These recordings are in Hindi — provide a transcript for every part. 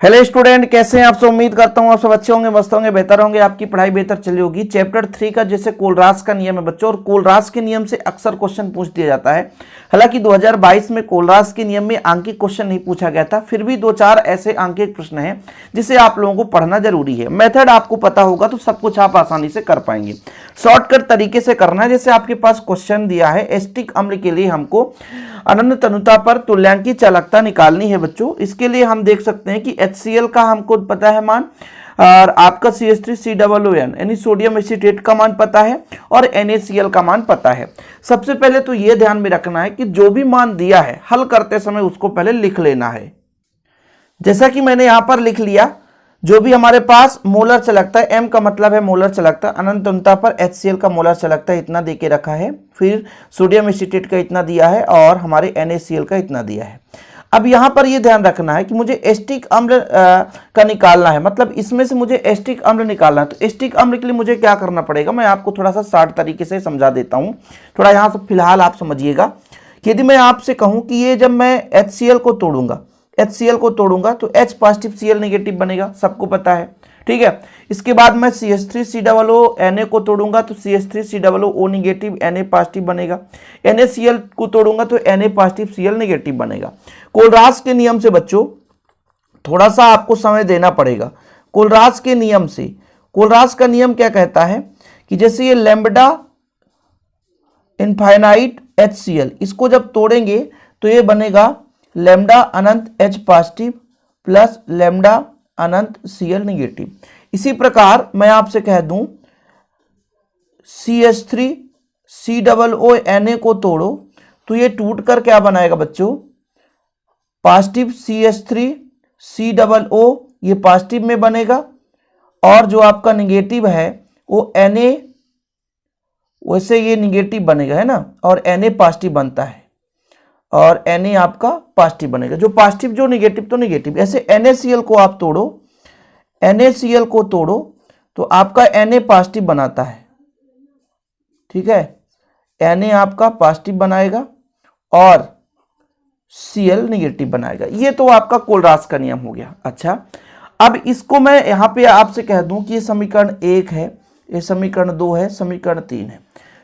हेलो स्टूडेंट, कैसे हैं आप सब। उम्मीद करता हूं आप सब अच्छे होंगे, मस्त होंगे, बेहतर होंगे, आपकी पढ़ाई बेहतर चली होगी। चैप्टर 3 का जैसे कोलरास का नियम है बच्चों, और कोलरास के नियम से अक्सर क्वेश्चन पूछ दिया जाता है। हालांकि 2022 में कोलरास के नियम में आंकिक क्वेश्चन नहीं पूछा गया था, फिर भी 2-4 ऐसे आंकिक प्रश्न हैं जिसे आप लोगों को पढ़ना जरूरी है। मेथड आपको पता होगा तो सब कुछ आप आसानी से कर पाएंगे। शॉर्टकट तरीके से करना है। जैसे आपके पास क्वेश्चन दिया है, एसिटिक अम्ल के लिए हमको अनंत तनुता पर तुल्यांकी चालकता निकालनी है बच्चों। इसके लिए हम देख सकते हैं कि HCl का हमको पता है मान, और आपका CH3COON यानी सोडियम एसीटेट का मान पता है, और NaCl का मान पता है। सबसे पहले तो यह ध्यान में रखना है कि जो भी मान दिया है हल करते समय उसको पहले लिख लेना है। जैसा कि मैंने यहां पर लिख लिया, जो भी हमारे पास मोलर चालकता है, M का मतलब है मोलर चालकता, अनंत तनुता पर HCl का मोलर चालकता इतना देके रखा है, फिर सोडियम एसीटेट का इतना दिया है, और हमारे NaCl का इतना दिया है। अब यहां पर यह ध्यान रखना है कि मुझे एसिटिक अम्ल का निकालना है, मतलब इसमें से मुझे एसिटिक अम्ल निकालना है। तो एसिटिक अम्ल के लिए मुझे क्या करना पड़ेगा, मैं आपको थोड़ा सा शार्ट तरीके से समझा देता हूं। थोड़ा यहां से फिलहाल आप समझिएगा कि यदि मैं आपसे कहूं कि ये जब मैं HCl को तोड़ूंगा, HCl को तोड़ूंगा तो H पॉजिटिव Cl नेगेटिव बनेगा, सबको पता है, ठीक है। इसके बाद मैं CH3COO Na को तोड़ूंगा तो CH3COO नेगेटिव Na पॉजिटिव बनेगा। NaCl को तोड़ूंगा तो Na पॉजिटिव Cl नेगेटिव बनेगा। कोलरास के नियम से बच्चों थोड़ा सा आपको समय देना पड़ेगा। कोलरास के नियम से, कोलरास का नियम क्या कहता है कि जैसे ये लैम्ब्डा इनफाइनाइट HCl, इसको जब तोड़ेंगे तो ये बनेगा लैम्ब्डा अनंत H पॉजिटिव प्लस लैम्ब्डा अनंत Cl नेगेटिव। इसी प्रकार मैं आपसे कह दूं CH3COO Na को तोड़ो तो ये टूट कर क्या बनाएगा बच्चों, पॉजिटिव CH3COO ये पॉजिटिव में बनेगा, और जो आपका नेगेटिव है वो Na, वैसे ये नेगेटिव बनेगा है ना, और Na पॉजिटिव बनता है, और Na आपका पॉजिटिव बनेगा। जो पॉजिटिव जो नेगेटिव तो नेगेटिव। ऐसे NaCl को आप तोड़ो, NaCl को तोड़ो तो आपका Na पॉजिटिव बनाता है, ठीक है। Na आपका पॉजिटिव बनाएगा और Cl नेगेटिव बनाएगा। ये तो आपका कोलरास का नियम हो गया। अच्छा, अब इसको मैं यहां पे आपसे कह दूं कि ये समीकरण 1 है, ये समीकरण 2 है, समीकरण 3 है।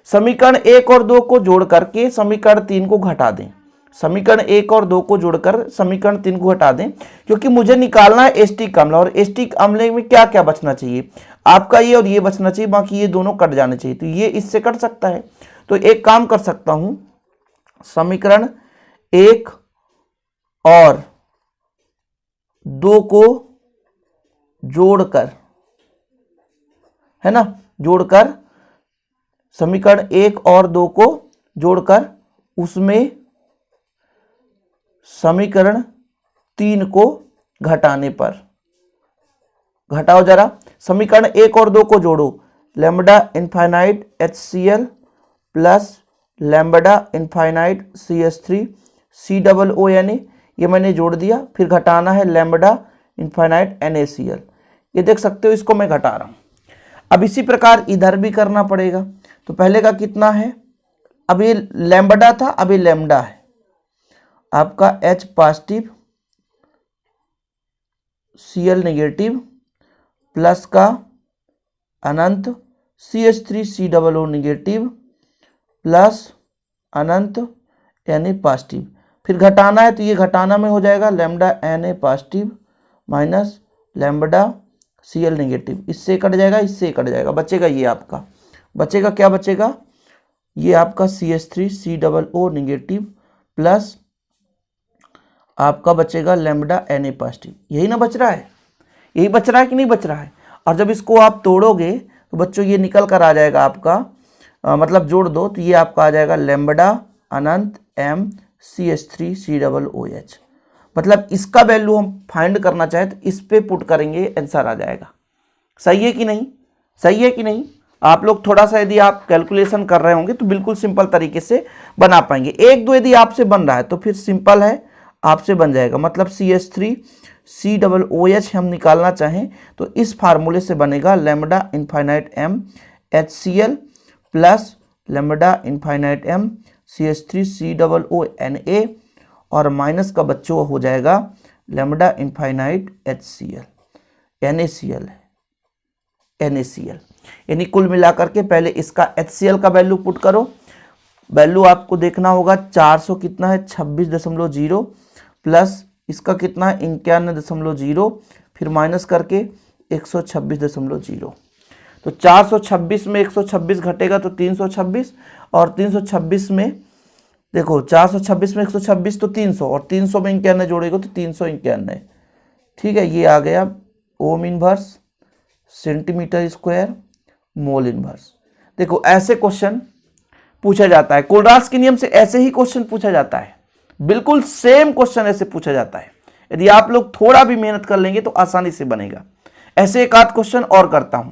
समीकरण 1 और 2 को जोड़ करके समीकरण 3 को घटा दें। समीकरण 1 और 2 को जोड़कर समीकरण 3 को हटा दें, क्योंकि मुझे निकालना है एसिटिक अम्ल, और एसिटिक अम्ल में क्या क्या बचना चाहिए, आपका ये और ये बचना चाहिए, बाकी ये दोनों कट जाने चाहिए। तो ये इससे कट सकता है, तो एक काम कर सकता हूं, समीकरण 1 और 2 को जोड़कर, है ना, जोड़कर समीकरण 1 और 2 को जोड़कर उसमें समीकरण 3 को घटाने पर, घटाओ जरा, समीकरण 1 और 2 को जोड़ो, lambda infinite HCl plus lambda infinite CH3COO Na, ये मैंने जोड़ दिया। फिर घटाना है लैम्ब्डा इनफाइनाइट NaCl, ये देख सकते हो, इसको मैं घटा रहा हूं। अब इसी प्रकार इधर भी करना पड़ेगा। तो पहले का कितना है, अब ये लैम्ब्डा था, अब ये लैम्ब्डा है आपका H positive Cl negative plus का अनंत CH3COO नेगेटिव प्लस अनंत Na पॉजिटिव। फिर घटाना है तो ये घटाना में हो जाएगा lambda Na positive minus lambda Cl negative, इससे कट जाएगा, इससे कट जाएगा, बचेगा ये आपका, बचेगा क्या बचेगा, ये आपका CH3COO नेगेटिव प्लस आपका बचेगा लैम्ब्डा Na पॉजिटिव। यही ना बच रहा है, यही बच रहा है कि नहीं बच रहा है। और जब इसको आप तोड़ोगे तो बच्चों ये निकल कर आ जाएगा आपका, मतलब जोड़ दो तो ये आपका आ जाएगा लैम्ब्डा अनंत M CH3COOH। मतलब इसका वैल्यू हम फाइंड करना चाहे तो इस पे पुट करेंगे, आंसर आ जाएगा। सही है कि नहीं, सही है कि नहीं। आप लोग थोड़ा सा यदि आप कैलकुलेशन कर रहे होंगे तो बिल्कुल सिंपल तरीके से बना पाएंगे। 1-2 यदि आपसे बन रहा है तो फिर सिंपल है, आपसे बन जाएगा। मतलब CH3COOH हम निकालना चाहें तो इस फार्मूले से बनेगा lambda infinite M HCl plus lambda infinite M CH3COO Na, और माइनस का बच्चों हो जाएगा लैम्बडा इनफाइनाइट HCl, NaCl है, NaCl। यानी कुल मिलाकर के पहले इसका HCl का वैल्यू पुट करो, वैल्यू आपको देखना होगा 400 कितना है 26.0 प्लस इसका कितना है 91.0, फिर माइनस करके 126.0। तो 426 में 126 घटेगा तो 326, और 326 में देखो 426 में 126 तो 300, और 300 में 91 जोड़ेगा तो 391। ठीक है, ये आ गया ohm inverse centimetre square mole inverse. देखो ऐसे क्वेश्चन पूछा जाता है, कोलरास के नियम से ऐसे ही क्वेश्चन पूछा जाता है, बिल्कुल सेम क्वेश्चन ऐसे पूछा जाता है। यदि आप लोग थोड़ा भी मेहनत कर लेंगे तो आसानी से बनेगा। ऐसे एक आध क्वेश्चन और करता हूं।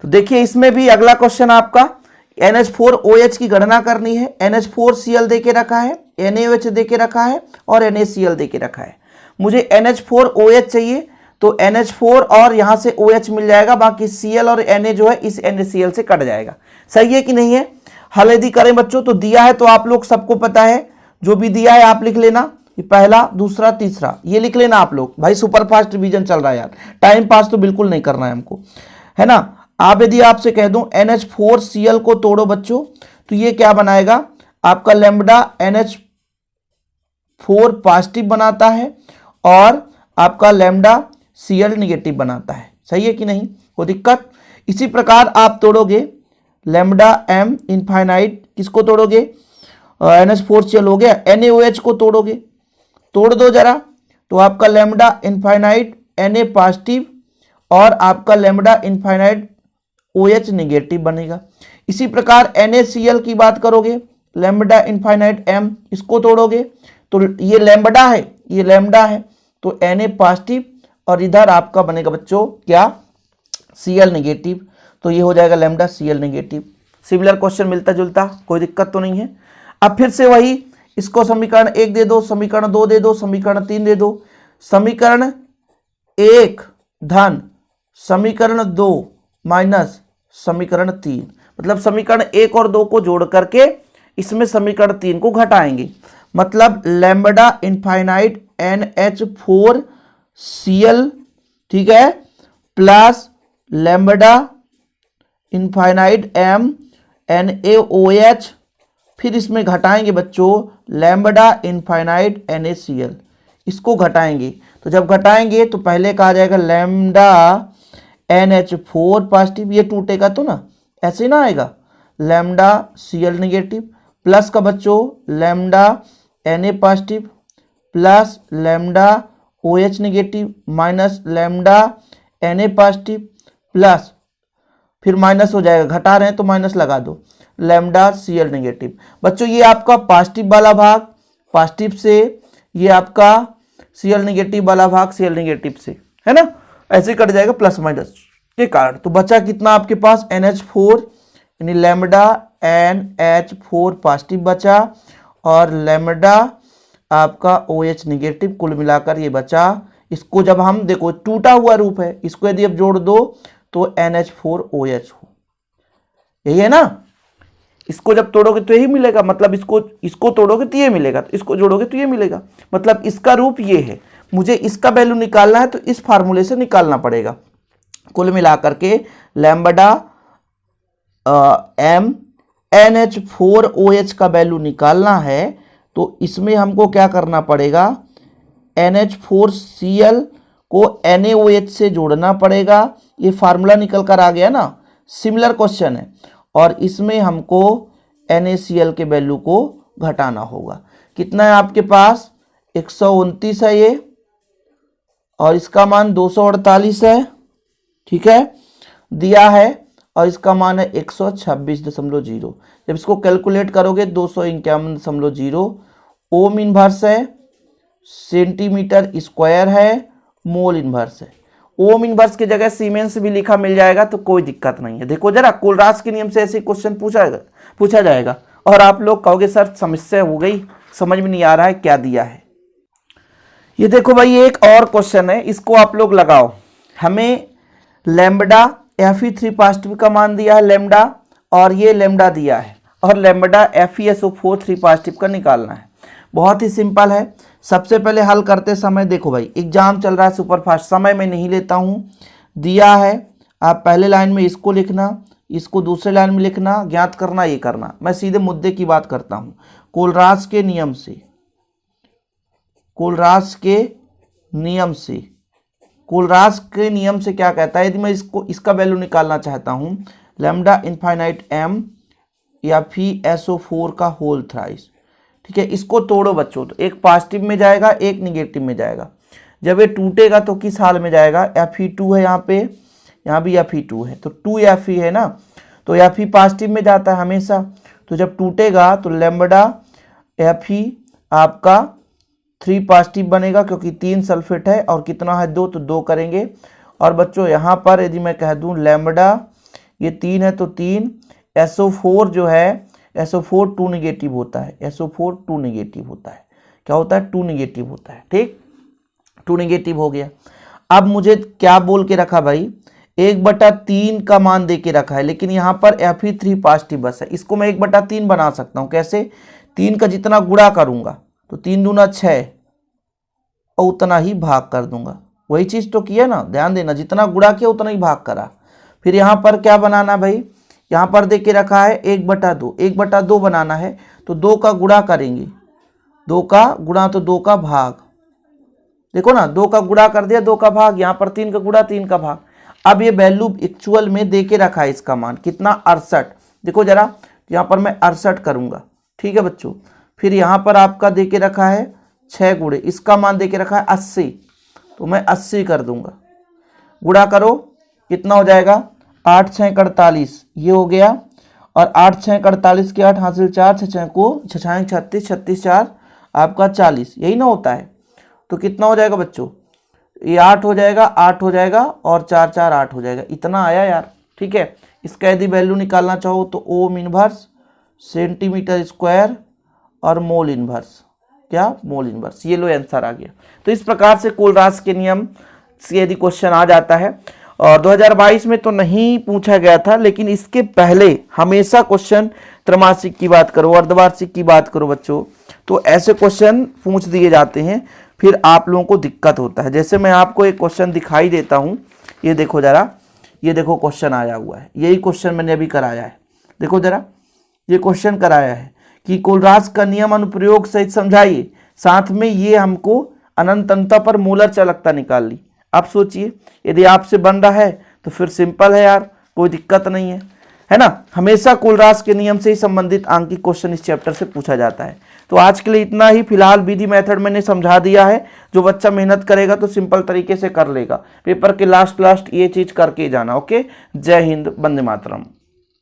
तो देखिए इसमें भी अगला क्वेश्चन आपका NH4OH की गणना करनी है। NH4Cl दे के रखा है, NaOH दे के रखा है और NaCl दे के रखा है। मुझे NH4OH चाहिए तो NH4 और यहां से OH मिल जाएगा, बाकी Cl और Na जो है इस NaCl से कट जाएगा। सही है कि नहीं है? हल यदि करें बच्चों तो दिया है तो आप लोग सबको पता है, जो भी दिया है आप लिख लेना, ये पहला दूसरा तीसरा ये लिख लेना आप लोग। भाई सुपरफास्ट रिवीजन चल रहा है यार, टाइम पास तो बिल्कुल नहीं करना है हमको, है ना। आप यदि आपसे कह दूं NH4Cl को तोड़ो बच्चों तो ये क्या बनाएगा आपका लैम्बडा NH4 पॉजिटिव बनाता है और आपका लैम्बडा Cl निगेटिव बनाता है। सही है कि नहीं? कोई दिक्कत? इसी प्रकार आप तोड़ोगे लैम्बडा M इनफाइनाइट, किसको तोड़ोगे? NH4Cl हो गया, NaOH को तोड़ोगे, तोड़ दो जरा, तो आपका लैम्बडा इनफाइनाइट Na पॉजिटिव और आपका लैम्बडा इनफाइनाइट OH निगेटिव बनेगा। इसी प्रकार NaCl की बात करोगे, लैम्बडा इनफाइनाइट M, इसको तोड़ोगे तो ये लैम्बडा है, ये लैम्बडा है, तो Na पॉजिटिव और इधर आपका बनेगा बच्चों क्या? Cl निगेटिव, तो ये हो जाएगा lambda Cl negative. Similar question मिलता जुलता, कोई दिक्कत तो नहीं है। अब फिर से वही, इसको समीकरण 1 दे दो, समीकरण 2 दे दो, समीकरण 3 दे दो। समीकरण 1 धन समीकरण 2 माइनस समीकरण 3, मतलब समीकरण 1 और 2 को जोड़ करके इसमें समीकरण 3 को घटाएंगे, मतलब लैम्बडा इनफाइनाइट NH4Cl, ठीक है, plus lambda infinite M NaOH, फिर इसमें घटाएंगे बच्चों लैम्बडा इनफाइनाइट NaCl, इसको घटाएंगे। तो जब घटाएंगे तो पहले कहा जाएगा लैम्बडा NH4 पॉजिटिव, ये टूटेगा तो ना, ऐसे ना आएगा, लैम्बडा Cl निगेटिव प्लस का बच्चों lambda Na positive plus lambda OH negative minus lambda Na positive plus फिर माइनस हो जाएगा, घटा रहे हैं तो माइनस लगा दो, लैम्बडा Cl निगेटिव। बच्चों ये आपका पॉजिटिव वाला भाग पॉजिटिव से, ये आपका Cl निगेटिव वाला भाग Cl निगेटिव से, है ना, ऐसे कट जाएगा प्लस माइनस के कारण। तो बचा कितना आपके पास NH4 यानी लैम्बडा NH4 पॉजिटिव बचा और लैम्बडा आपका OH निगेटिव, कुल मिलाकर ये बचा। इसको जब हम देखो टूटा हुआ रूप है, इसको यदि आप जोड़ दो तो NH4OH हो, यही है ना। इसको जब तोड़ोगे तो यही मिलेगा, मतलब इसको तोड़ोगे तो ये मिलेगा, तो इसको जोड़ोगे तो ये मिलेगा, मतलब इसका रूप ये है। मुझे इसका वैल्यू निकालना है तो इस फार्मूले से निकालना पड़ेगा। कुल मिलाकर के लैम्बडा M NH4OH का वैल्यू निकालना है तो इसमें हमको क्या करना पड़ेगा, NH4Cl को NaOH से जोड़ना पड़ेगा। ये फार्मूला निकल कर आ गया ना, सिमिलर क्वेश्चन है, और इसमें हमको NaCl के वैल्यू को घटाना होगा। कितना है आपके पास? 129 है ये, और इसका मान 248 है, ठीक है, दिया है, और इसका मान है 126.0। जब इसको कैलकुलेट करोगे 251.0 ओम इनवर्स है, सेंटीमीटर स्क्वायर है, मोल इनवर्स है। ओम इनवर्स की जगह सीमेंस भी लिखा मिल जाएगा तो कोई दिक्कत नहीं है। देखो जरा कोलरास के नियम से ऐसे क्वेश्चन पूछा जाएगा और आप लोग कहोगे सर समस्या हो गई, समझ में नहीं आ रहा है क्या दिया है। ये देखो भाई एक और क्वेश्चन है, इसको आप लोग लगाओ। हमें लैम्बडा Fe3 पॉजिटिव का मान दिया है लैम्बडा, और ये लैम्बडा दिया है, और लैम्बडा FeSO4 3 पॉजिटिव का निकालना है। बहुत ही सिंपल है, सबसे पहले हल करते समय देखो भाई, एग्जाम चल रहा है सुपर फास्ट, समय में नहीं लेता हूँ, दिया है आप पहले लाइन में इसको लिखना, इसको दूसरे लाइन में लिखना, ज्ञात करना, ये करना। मैं सीधे मुद्दे की बात करता हूँ। कोलरास के नियम से, कोलरास के नियम से, कोलरास के नियम से क्या कहता है, यदि मैं इसका वैल्यू निकालना चाहता हूँ, लैम्डा इनफाइनाइट m या फिर SO4 का होल थ्राइस, ठीक है। इसको तोड़ो बच्चों, तो एक पॉजिटिव में जाएगा, एक निगेटिव में जाएगा। जब ये टूटेगा तो किस हाल में जाएगा, Fe2 है यहाँ पे, यहाँ भी Fe2 है, तो 2Fe है ना, तो Fe पॉजिटिव में जाता है हमेशा। तो जब टूटेगा तो लैम्बडा Fe आपका 3 पॉजिटिव बनेगा, क्योंकि 3 सल्फेट है और कितना है 2, तो 2 करेंगे। और बच्चों यहाँ पर यदि मैं कह दूँ लैम्बडा ये 3 है, तो 3 SO4 जो है, SO4 2 निगेटिव होता है, SO4 2 निगेटिव होता है। क्या होता है, 2 निगेटिव होता है, ठीक, 2 निगेटिव हो गया। अब मुझे क्या बोल के रखा भाई, 1/3 का मान दे के रखा है, लेकिन यहाँ पर Fe3 पॉजिटिव बस है। इसको मैं 1/3 बना सकता हूँ, कैसे, 3 का जितना गुणा करूंगा तो 3 दूना 6 और उतना ही भाग कर दूंगा। वही चीज़ तो किया ना, ध्यान देना, जितना गुणा किया उतना ही भाग करा। फिर यहाँ पर क्या बनाना भाई, यहाँ पर दे के रखा है 1/2, 1/2 बनाना है, तो 2 का गुणा करेंगे, 2 का गुणा तो 2 का भाग, देखो ना 2 का गुणा कर दिया, 2 का भाग, यहाँ पर 3 का गुणा 3 का भाग। अब ये वैल्यू एक्चुअल में दे के रखा है, इसका मान कितना 68, देखो जरा, यहाँ पर मैं 68 करूँगा, ठीक है बच्चों। फिर यहाँ पर आपका दे के रखा है 6 गुणे, इसका मान दे के रखा है 80, तो मैं 80 कर दूंगा, गुणा करो कितना हो जाएगा, 8 6 48, ये हो गया। और 8 6 48 के 8 हासिल 4, 6 को 6 36, 36 4 आपका 40, यही ना होता है। तो कितना हो जाएगा बच्चों, ये 8 हो जाएगा, 8 हो जाएगा और 4 4 8 हो जाएगा, इतना आया यार, ठीक है। इसका यदि वैल्यू निकालना चाहो तो ओम इनवर्स सेंटीमीटर स्क्वायर और मोल इनवर्स, क्या, मोल इनवर्स, ये लो आंसर आ गया। तो इस प्रकार से कोलरास के नियम से यदि क्वेश्चन आ जाता है, और 2022 में तो नहीं पूछा गया था, लेकिन इसके पहले हमेशा क्वेश्चन त्रैमासिक की बात करो, अर्धवार्षिक की बात करो बच्चों, तो ऐसे क्वेश्चन पूछ दिए जाते हैं, फिर आप लोगों को दिक्कत होता है। जैसे मैं आपको एक क्वेश्चन दिखाई देता हूँ, ये देखो जरा, ये देखो क्वेश्चन आया हुआ है, यही क्वेश्चन मैंने अभी कराया है, देखो जरा, ये क्वेश्चन कराया है कि कोलरास का नियम अनुप्रयोग सहित समझाइए, साथ में ये हमको अनंतता पर मोलर चालकता निकाल ली। आप सोचिए, यदि आपसे बन रहा है तो फिर सिंपल है यार, कोई दिक्कत नहीं है ना। हमेशा कोलरास के नियम से ही संबंधित आंकिक क्वेश्चन इस चैप्टर से पूछा जाता है। तो आज के लिए इतना ही, फिलहाल विधि मेथड मैंने समझा दिया है, जो बच्चा मेहनत करेगा तो सिंपल तरीके से कर लेगा। पेपर के लास्ट ये चीज करके जाना। ओके, जय हिंद, वंदे मातरम।